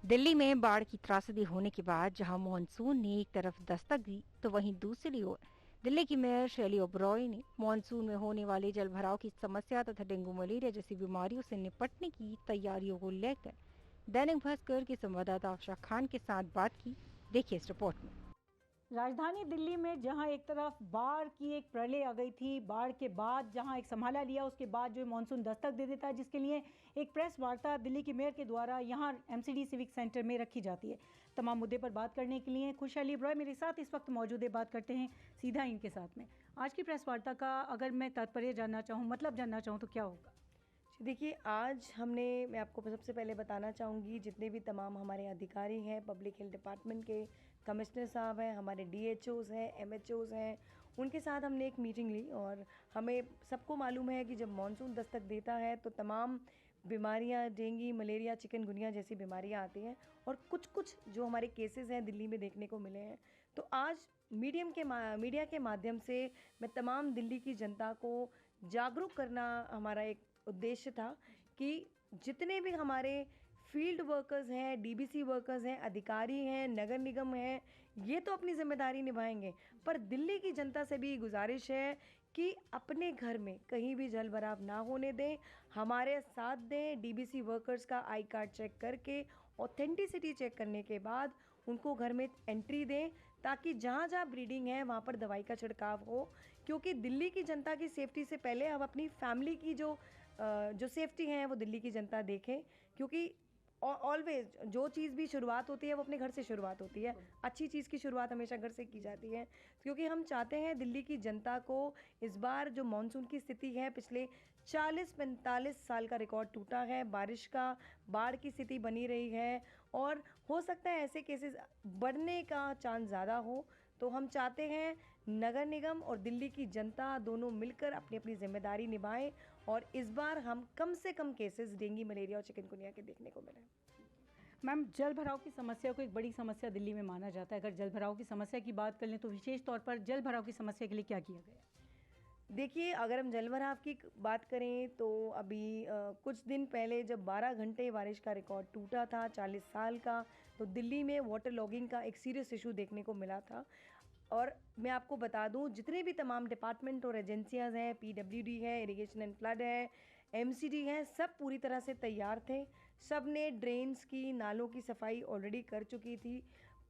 दिल्ली में बाढ़ की त्रासदी होने के बाद जहां मॉनसून ने एक तरफ दस्तक दी, तो वहीं दूसरी ओर दिल्ली की मेयर शैली ओबरॉय ने मॉनसून में होने वाले जलभराव की समस्या तथा डेंगू मलेरिया जैसी बीमारियों से निपटने की तैयारियों को लेकर दैनिक भास्कर के संवाददाता अफशा खान के साथ बात की। देखिए इस रिपोर्ट में। राजधानी दिल्ली में जहां एक तरफ बाढ़ की एक प्रलय आ गई थी, बाढ़ के बाद जहां एक संभाला लिया, उसके बाद जो मानसून दस्तक दे देता है, जिसके लिए एक प्रेस वार्ता दिल्ली के मेयर के द्वारा यहां एमसीडी सिविक सेंटर में रखी जाती है। तमाम मुद्दे पर बात करने के लिए खुशहाली इब्राय मेरे साथ इस वक्त मौजूद है। बात करते हैं सीधा इनके साथ में। आज की प्रेस वार्ता का अगर मैं तात्पर्य जानना चाहूँ, मतलब जानना चाहूँ, तो क्या होगा? देखिए, आज मैं आपको सबसे पहले बताना चाहूँगी, जितने भी तमाम हमारे अधिकारी हैं, पब्लिक हेल्थ डिपार्टमेंट के कमिश्नर साहब हैं, हमारे डीएचओज़ हैं, एमएचओज़ हैं, उनके साथ हमने एक मीटिंग ली। और हमें सबको मालूम है कि जब मॉनसून दस्तक देता है तो तमाम बीमारियां, डेंगू, मलेरिया, चिकनगुनिया जैसी बीमारियां आती हैं और कुछ जो हमारे केसेस हैं दिल्ली में देखने को मिले हैं। तो आज मीडिया के माध्यम से मैं तमाम दिल्ली की जनता को जागरूक करना हमारा एक उद्देश्य था कि जितने भी हमारे फील्ड वर्कर्स हैं, डीबीसी वर्कर्स हैं, अधिकारी हैं, नगर निगम हैं, ये तो अपनी जिम्मेदारी निभाएंगे, पर दिल्ली की जनता से भी गुजारिश है कि अपने घर में कहीं भी जल भराव ना होने दें, हमारे साथ दें। डीबीसी वर्कर्स का आई कार्ड चेक करके, ऑथेंटिसिटी चेक करने के बाद उनको घर में एंट्री दें, ताकि जहाँ जहाँ ब्रीडिंग है वहाँ पर दवाई का छिड़काव हो। क्योंकि दिल्ली की जनता की सेफ्टी से पहले हम अपनी फैमिली की जो सेफ्टी है वो दिल्ली की जनता देखे। क्योंकि ऑलवेज जो चीज़ भी शुरुआत होती है वो अपने घर से शुरुआत होती है। अच्छी चीज़ की शुरुआत हमेशा घर से की जाती है, क्योंकि हम चाहते हैं दिल्ली की जनता को इस बार जो मानसून की स्थिति है, पिछले 40-45 साल का रिकॉर्ड टूटा है बारिश का, बाढ़ की स्थिति बनी रही है और हो सकता है ऐसे केसेस बढ़ने का चांस ज़्यादा हो। तो हम चाहते हैं नगर निगम और दिल्ली की जनता दोनों मिलकर अपनी अपनी जिम्मेदारी निभाएं और इस बार हम कम से कम केसेस डेंगू, मलेरिया और चिकनगुनिया के देखने को मिले। मैम, जल भराव की समस्या को एक बड़ी समस्या दिल्ली में माना जाता है। अगर जल भराव की समस्या की बात कर लें तो विशेष तौर पर जल भराव की समस्या के लिए क्या किया गया? देखिए, अगर हम जल भराव की बात करें तो अभी कुछ दिन पहले जब 12 घंटे बारिश का रिकॉर्ड टूटा था 40 साल का, तो दिल्ली में वाटर लॉगिंग का एक सीरियस इशू देखने को मिला था। और मैं आपको बता दूं, जितने भी तमाम डिपार्टमेंट और एजेंसियां हैं, पीडब्ल्यूडी है, इरिगेशन एंड फ्लड है, एमसीडी है, सब पूरी तरह से तैयार थे। सब ने ड्रेन्स की, नालों की सफाई ऑलरेडी कर चुकी थी।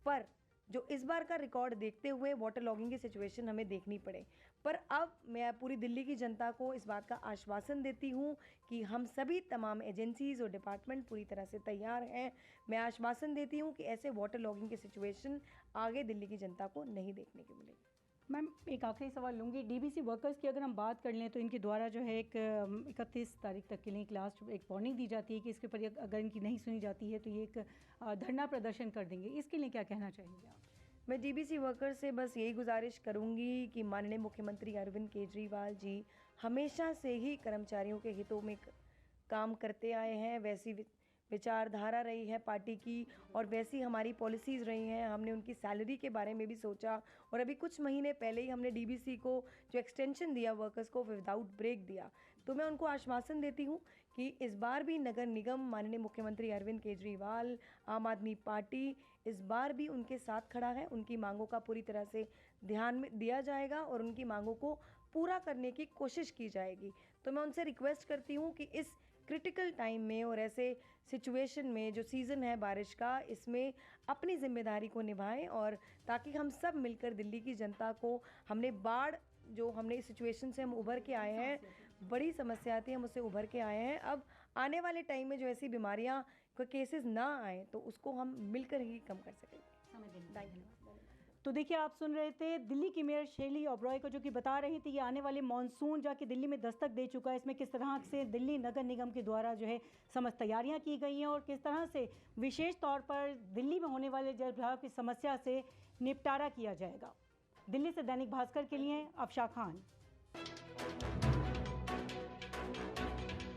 पर जो इस बार का रिकॉर्ड देखते हुए वाटर लॉगिंग की सिचुएशन हमें देखनी पड़े। पर अब मैं पूरी दिल्ली की जनता को इस बात का आश्वासन देती हूँ कि हम सभी तमाम एजेंसीज़ और डिपार्टमेंट पूरी तरह से तैयार हैं। मैं आश्वासन देती हूँ कि ऐसे वाटर लॉगिंग की सिचुएशन आगे दिल्ली की जनता को नहीं देखने को मिलेगी। मैम, एक आखिरी सवाल लूँगी। डीबीसी वर्कर्स की अगर हम बात कर लें तो इनके द्वारा जो है एक 31 तारीख तक के लिए एक वार्निंग दी जाती है कि इसके ऊपर अगर इनकी नहीं सुनी जाती है तो ये एक धरना प्रदर्शन कर देंगे। इसके लिए क्या कहना चाहेंगे आप? मैं डीबीसी वर्कर्स से बस यही गुजारिश करूंगी कि माननीय मुख्यमंत्री अरविंद केजरीवाल जी हमेशा से ही कर्मचारियों के हितों में काम करते आए हैं। वैसी विचारधारा रही है पार्टी की और वैसी हमारी पॉलिसीज़ रही हैं। हमने उनकी सैलरी के बारे में भी सोचा और अभी कुछ महीने पहले ही हमने डीबीसी को जो एक्सटेंशन दिया वर्कर्स को, विदाउट ब्रेक दिया। तो मैं उनको आश्वासन देती हूँ कि इस बार भी नगर निगम, माननीय मुख्यमंत्री अरविंद केजरीवाल, आम आदमी पार्टी इस बार भी उनके साथ खड़ा है। उनकी मांगों का पूरी तरह से ध्यान में दिया जाएगा और उनकी मांगों को पूरा करने की कोशिश की जाएगी। तो मैं उनसे रिक्वेस्ट करती हूँ कि इस क्रिटिकल टाइम में और ऐसे सिचुएशन में, जो सीज़न है बारिश का, इसमें अपनी जिम्मेदारी को निभाएं और ताकि हम सब मिलकर दिल्ली की जनता को, हमने इस सिचुएशन से हम उभर के आए हैं, बड़ी समस्या थी, हम उससे उभर के आए हैं। अब आने वाले टाइम में जो ऐसी बीमारियां कोई केसेस ना आए तो उसको हम मिलकर ही कम कर सकेंगे। धन्यवाद। तो देखिए, आप सुन रहे थे दिल्ली की मेयर शैली ओबरॉय को, जो कि बता रही थी ये आने वाले मॉनसून जाके दिल्ली में दस्तक दे चुका है। इसमें किस तरह से दिल्ली नगर निगम के द्वारा जो है समस्त तैयारियां की गई हैं और किस तरह से विशेष तौर पर दिल्ली में होने वाले जल भराव की समस्या से निपटारा किया जाएगा। दिल्ली से दैनिक भास्कर के लिए अफशा खान।